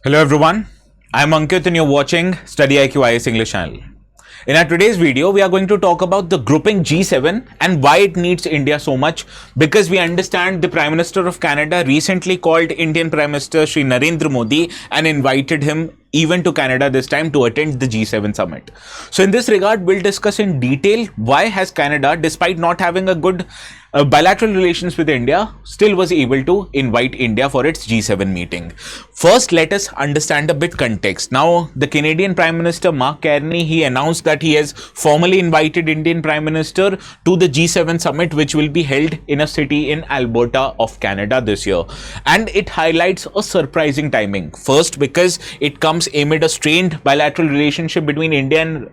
Hello everyone, I am Ankit and you're watching StudyIQ IAS English channel. In our today's video, we are going to talk about the grouping G7 and why it needs India so much, because we understand the Prime Minister of Canada recently called Indian Prime Minister Shri Narendra Modi and invited him even to Canada this time to attend the G7 summit. So in this regard, we'll discuss in detail why has Canada, despite not having a good bilateral relations with India, still was able to invite India for its G7 meeting. First, let us understand a bit context. Now, the Canadian Prime Minister Mark Carney, he announced that he has formally invited Indian Prime Minister to the G7 summit, which will be held in a city in Alberta of Canada this year. And it highlights a surprising timing. First, because it comes amid a strained bilateral relationship between India and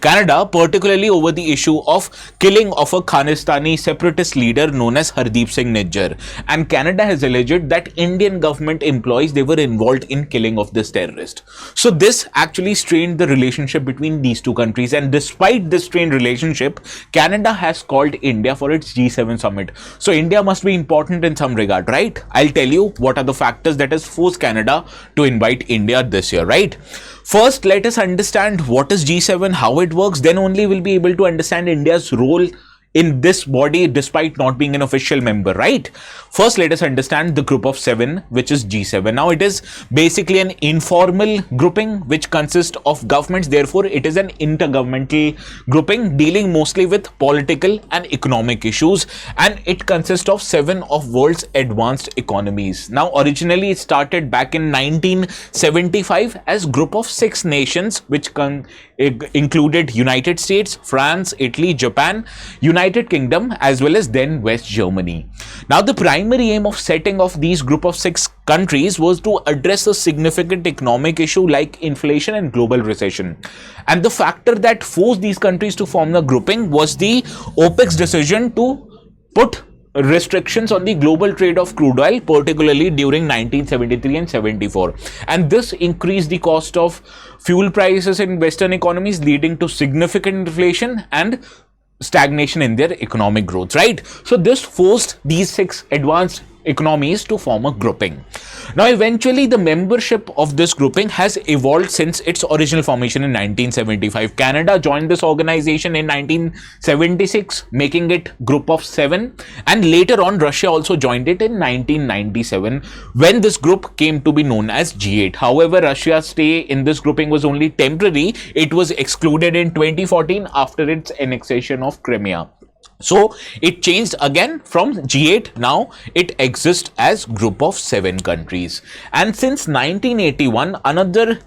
Canada, particularly over the issue of killing of a Khanistani separatist leader known as Hardeep Singh Nijjar, and Canada has alleged that Indian government employees, they were involved in killing of this terrorist. So this actually strained the relationship between these two countries, and despite this strained relationship, Canada has called India for its G7 summit. So India must be important in some regard, right? I'll tell you what are the factors that has forced Canada to invite India this year, right? First, let us understand what is G7, how it works, then only we'll be able to understand India's role in this body despite not being an official member, right? First, let us understand the group of 7, which is G7. Now, it is basically an informal grouping which consists of governments. Therefore, it is an intergovernmental grouping dealing mostly with political and economic issues, and it consists of 7 of world's advanced economies. Now, originally it started back in 1975 as group of 6 nations, which included United States, France, Italy, Japan, United Kingdom, as well as then West Germany. Now, the primary aim of setting of these group of 6 countries was to address a significant economic issue like inflation and global recession. And the factor that forced these countries to form the grouping was the OPEC's decision to put restrictions on the global trade of crude oil, particularly during 1973 and 74. And this increased the cost of fuel prices in Western economies, leading to significant inflation and stagnation in their economic growth, right? So this forced these 6 advanced economies to form a grouping. Now, eventually the membership of this grouping has evolved since its original formation in 1975. Canada joined this organization in 1976, making it group of 7, and later on Russia also joined it in 1997 when this group came to be known as G8. However, Russia's stay in this grouping was only temporary. It was excluded in 2014 after its annexation of Crimea. So it changed again from G8. Now it exists as group of 7 countries. And since 1981, another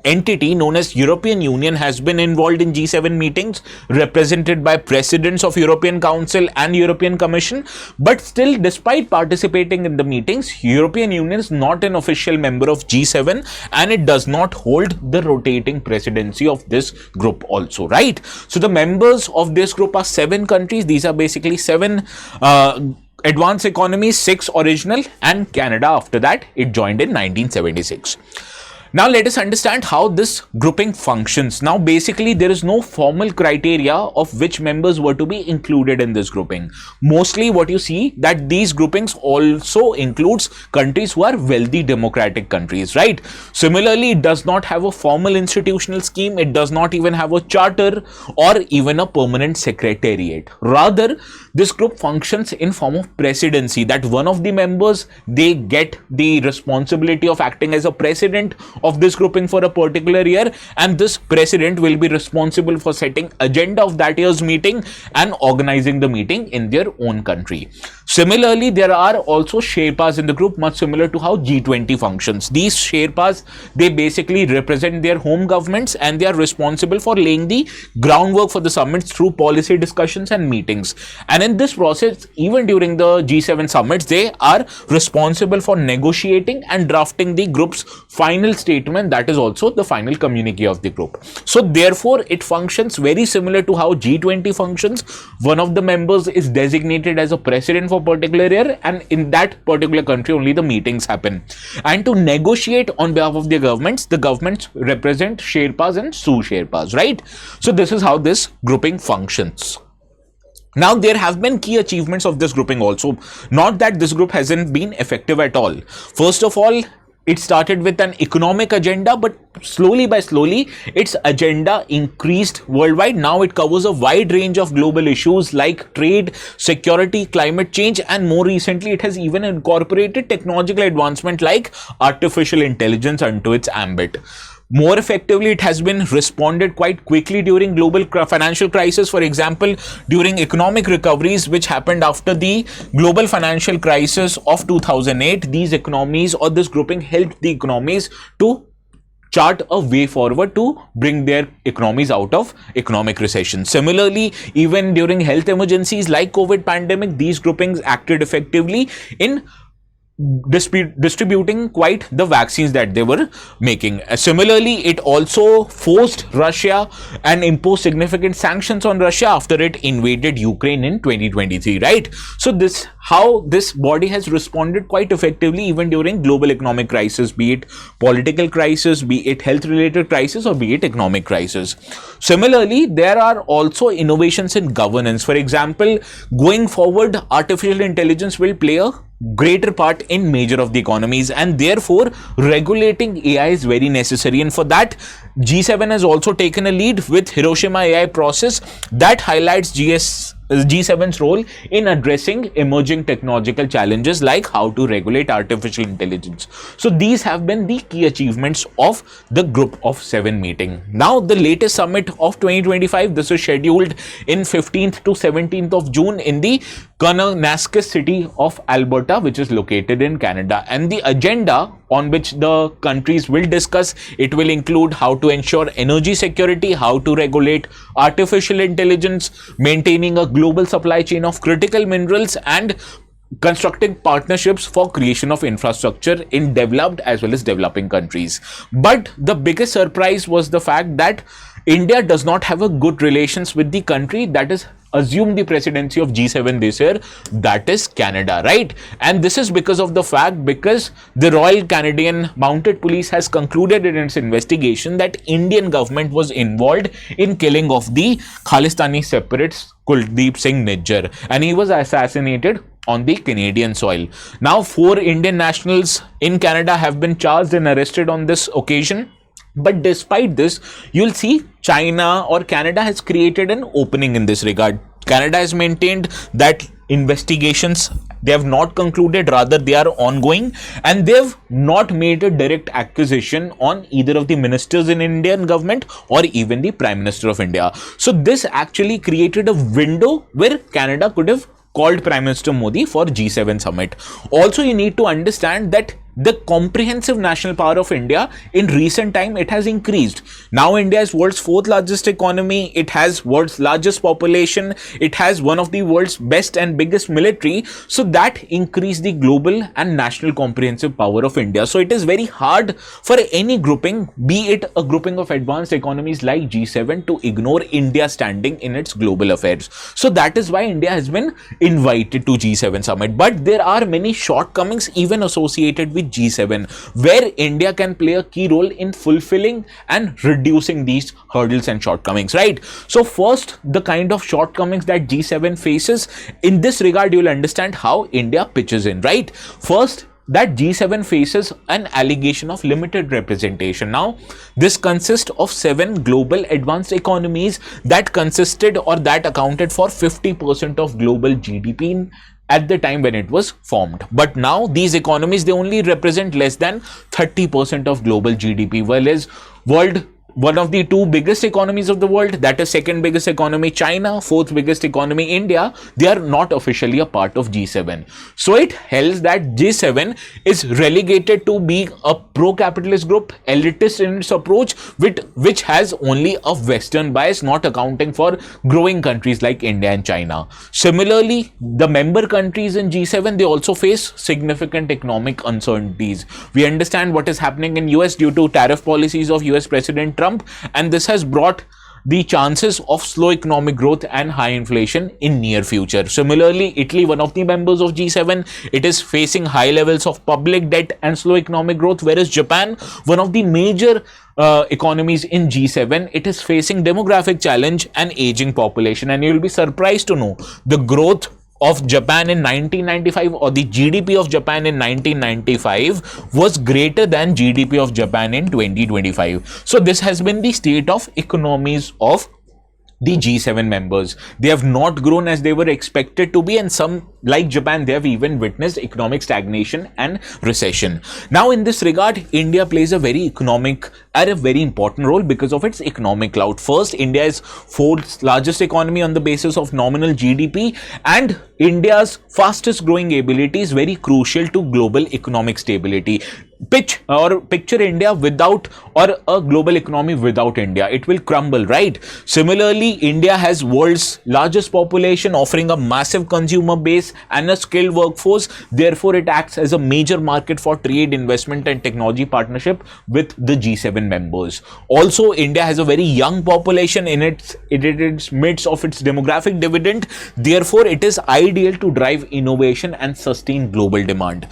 entity known as European Union has been involved in G7 meetings, represented by presidents of European Council and European Commission. But still, despite participating in the meetings, European Union is not an official member of G7, and it does not hold the rotating presidency of this group also, right? So the members of this group are 7 countries. These are basically 7 advanced economies, 6 original, and Canada after that it joined in 1976. Now let us understand how this grouping functions. Now basically there is no formal criteria of which members were to be included in this grouping. Mostly what you see that these groupings also includes countries who are wealthy democratic countries, right? Similarly, it does not have a formal institutional scheme. It does not even have a charter or even a permanent secretariat. Rather, this group functions in form of presidency, that one of the members, they get the responsibility of acting as a president of this grouping for a particular year, and this president will be responsible for setting agenda of that year's meeting and organizing the meeting in their own country. Similarly, there are also Sherpas in the group, much similar to how G20 functions. These Sherpas, they basically represent their home governments, and they are responsible for laying the groundwork for the summits through policy discussions and meetings. And in this process, even during the G7 summits, they are responsible for negotiating and drafting the group's final statement, that is also the final communique of the group. So therefore, it functions very similar to how G20 functions. One of the members is designated as a president for a particular year, and in that particular country only the meetings happen. And to negotiate on behalf of the governments represent Sherpas and Sous-Sherpas, right? So this is how this grouping functions. Now, there have been key achievements of this grouping also. Not that this group hasn't been effective at all. First of all, It started with an economic agenda, but slowly by slowly, its agenda increased worldwide. Now it covers a wide range of global issues like trade, security, climate change, and more recently, it has even incorporated technological advancement like artificial intelligence into its ambit. More effectively, it has been responded quite quickly during global financial crisis. For example, during economic recoveries which happened after the global financial crisis of 2008, these economies or this grouping helped the economies to chart a way forward to bring their economies out of economic recession. Similarly, even during health emergencies like COVID pandemic, these groupings acted effectively in distributing quite the vaccines that they were making. Similarly, it also forced Russia and imposed significant sanctions on Russia after it invaded Ukraine in 2023, right? So this how this body has responded quite effectively even during global economic crisis, be it political crisis, be it health related crisis, or be it economic crisis. Similarly, there are also innovations in governance. For example, going forward, artificial intelligence will play a greater part in major of the economies, and therefore regulating AI is very necessary, and for that G7 has also taken a lead with Hiroshima AI process that highlights G7's role in addressing emerging technological challenges like how to regulate artificial intelligence. So these have been the key achievements of the Group of 7 meeting. Now the latest summit of 2025, this is scheduled in 15th to 17th of June in the Kananaskis city of Alberta, which is located in Canada, and the agenda on which the countries will discuss, it will include how to ensure energy security, how to regulate artificial intelligence, maintaining a global supply chain of critical minerals, and constructing partnerships for creation of infrastructure in developed as well as developing countries. But the biggest surprise was the fact that India does not have a good relations with the country that is assumed the presidency of G7 this year, that is Canada, right? And this is because of the fact because the Royal Canadian Mounted Police has concluded in its investigation that Indian government was involved in killing of the Khalistani separatists Kuldeep Singh Nijjar, and he was assassinated on the Canadian soil. Now 4 Indian nationals in Canada have been charged and arrested on this occasion. But despite this, you'll see China or Canada has created an opening in this regard. Canada has maintained that investigations, they have not concluded, rather they are ongoing, and they have not made a direct accusation on either of the ministers in Indian government or even the Prime Minister of India. So this actually created a window where Canada could have called Prime Minister Modi for G7 summit. Also, you need to understand that the comprehensive national power of India in recent time, it has increased. Now India is world's 4th largest economy, it has world's largest population, it has one of the world's best and biggest military. So that increased the global and national comprehensive power of India. So it is very hard for any grouping, be it a grouping of advanced economies like G7, to ignore India's standing in its global affairs. So that is why India has been invited to G7 summit. But there are many shortcomings even associated with G7, where India can play a key role in fulfilling and reducing these hurdles and shortcomings, right? So first, the kind of shortcomings that G7 faces, in this regard, you will understand how India pitches in, right? First, that G7 faces an allegation of limited representation. Now, this consists of 7 global advanced economies that consisted or that accounted for 50% of global GDP at the time when it was formed. But now these economies, they only represent less than 30% of global GDP, whereas one of the 2 biggest economies of the world, that is 2nd biggest economy China, 4th biggest economy India, they are not officially a part of G7. So it helps that G7 is relegated to be a pro-capitalist group, elitist in its approach, which has only a Western bias, not accounting for growing countries like India and China. Similarly, the member countries in G7, they also face significant economic uncertainties. We understand what is happening in US due to tariff policies of US President Trump, and this has brought the chances of slow economic growth and high inflation in near future. Similarly, Italy, one of the members of G7, it is facing high levels of public debt and slow economic growth, whereas Japan, one of the major economies in G7, it is facing demographic challenge and aging population. And you will be surprised to know the growth of Japan in 1995 or the GDP of Japan in 1995 was greater than GDP of Japan in 2025. So this has been the state of economies of the G7 members. They have not grown as they were expected to be, and some, like Japan, they have even witnessed economic stagnation and recession. Now in this regard, India plays a very important role because of its economic clout. First, India is fourth largest economy on the basis of nominal GDP, and India's fastest growing ability is very crucial to global economic stability. Picture India without, or a global economy without India, it will crumble, right? Similarly, India has world's largest population, offering a massive consumer base and a skilled workforce. Therefore, it acts as a major market for trade, investment and technology partnership with the G7 members. Also, India has a very young population in its midst of its demographic dividend. Therefore, it is ideal to drive innovation and sustain global demand.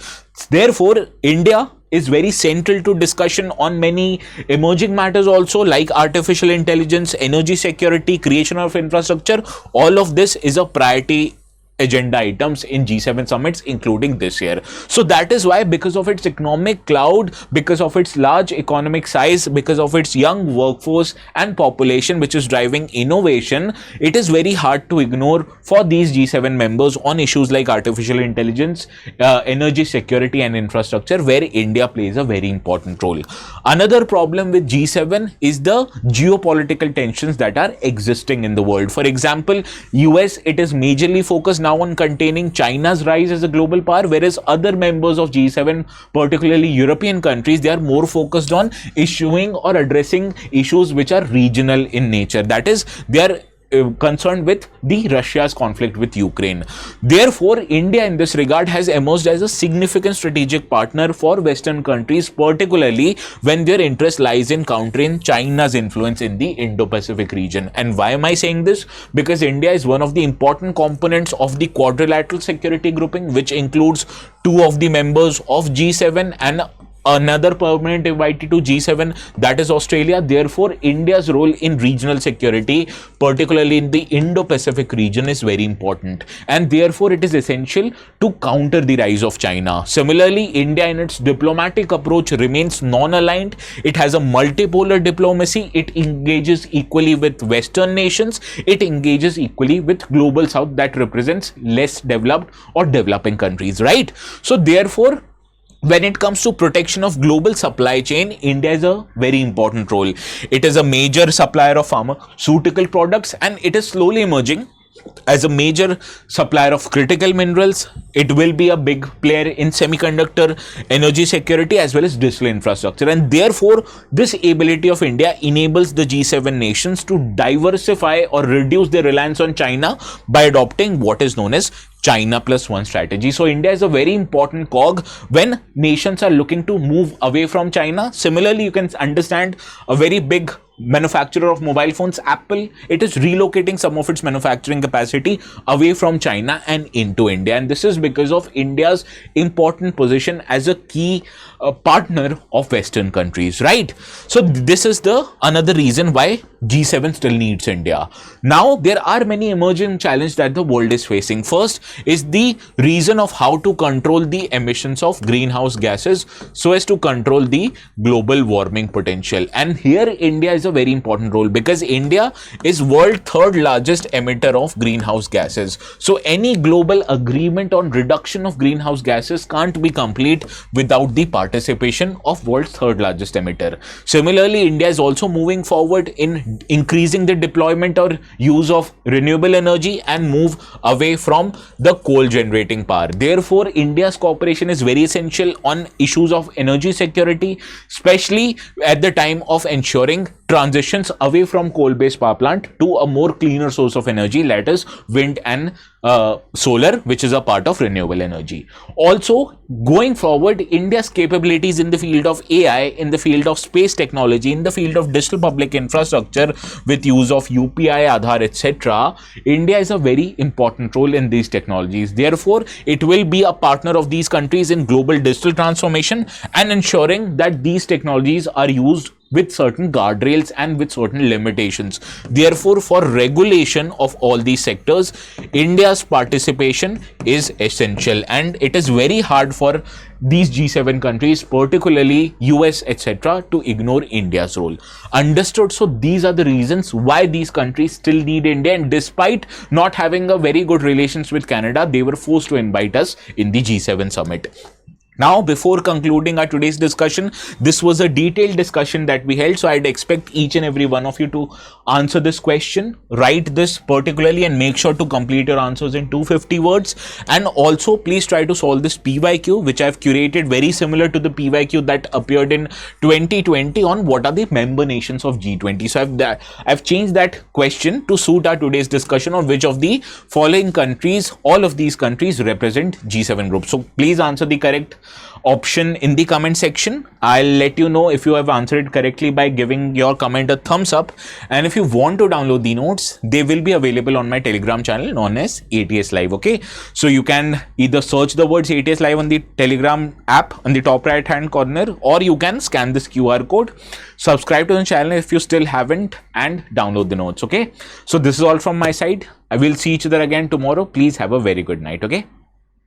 Therefore, India is very central to discussion on many emerging matters also, like artificial intelligence, energy security, creation of infrastructure. All of this is a priority agenda items in G7 summits, including this year. So that is why, because of its economic cloud, because of its large economic size, because of its young workforce and population which is driving innovation, it is very hard to ignore for these G7 members on issues like artificial intelligence, energy security and infrastructure, where India plays a very important role. Another problem with G7 is the geopolitical tensions that are existing in the world. For example, US, it is majorly focused now on containing China's rise as a global power, whereas other members of G7, particularly European countries, they are more focused on issuing or addressing issues which are regional in nature. That is, they are concerned with the Russia's conflict with Ukraine. Therefore, India in this regard has emerged as a significant strategic partner for Western countries, particularly when their interest lies in countering China's influence in the Indo-Pacific region. And why am I saying this? Because India is one of the important components of the quadrilateral security grouping, which includes two of the members of G7 and another permanent invitee to G7, that is Australia. Therefore, India's role in regional security, particularly in the Indo-Pacific region, is very important, and therefore it is essential to counter the rise of China. Similarly, India in its diplomatic approach remains non-aligned. It has a multipolar diplomacy. It engages equally with Western nations. It engages equally with global South that represents less developed or developing countries, right? So therefore, when it comes to protection of global supply chain, India is a very important role. It is a major supplier of pharmaceutical products, and it is slowly emerging as a major supplier of critical minerals. It will be a big player in semiconductor, energy security as well as digital infrastructure, and therefore this ability of India enables the G7 nations to diversify or reduce their reliance on China by adopting what is known as China plus one strategy. So India is a very important cog when nations are looking to move away from China. Similarly, you can understand a very big manufacturer of mobile phones, Apple, it is relocating some of its manufacturing capacity away from China and into India, and this is because of India's important position as a key partner of Western countries, right? So this is the another reason why G7 still needs India. Now there are many emerging challenges that the world is facing. First is the reason of how to control the emissions of greenhouse gases so as to control the global warming potential, and here India is a very important role because India is world third largest emitter of greenhouse gases. So any global agreement on reduction of greenhouse gases can't be complete without the participation of world's third largest emitter. Similarly, India is also moving forward in increasing the deployment or use of renewable energy and move away from the coal generating power. Therefore, India's cooperation is very essential on issues of energy security, especially at the time of ensuring transitions away from coal-based power plant to a more cleaner source of energy, that is wind and solar, which is a part of renewable energy. Also, going forward, India's capabilities in the field of AI, in the field of space technology, in the field of digital public infrastructure with use of UPI, Aadhaar, etc., India is a very important role in these technologies. Therefore, it will be a partner of these countries in global digital transformation and ensuring that these technologies are used with certain guardrails and with certain limitations. Therefore, for regulation of all these sectors, India's participation is essential, and it is very hard for these G7 countries, particularly US, etc., to ignore India's role. Understood? So these are the reasons why these countries still need India, and despite not having a very good relations with Canada, they were forced to invite us in the G7 summit. Now, before concluding our today's discussion, this was a detailed discussion that we held. So I'd expect each and every one of you to answer this question, write this particularly, and make sure to complete your answers in 250 words. And also, please try to solve this PYQ, which I've curated very similar to the PYQ that appeared in 2020 on what are the member nations of G20. So I've changed that question to suit our today's discussion on which of the following countries, all of these countries represent G7 group. So please answer the correct option in the comment section. I'll let you know if you have answered it correctly by giving your comment a thumbs up. And if you want to download the notes, they will be available on my Telegram channel known as ATS Live. Okay, so you can either search the words ATS Live on the Telegram app on the top right hand corner, or you can scan this QR code, subscribe to the channel if you still haven't, and download the notes. Okay, so this is all from my side. I will see each other again tomorrow. Please have a very good night. Okay.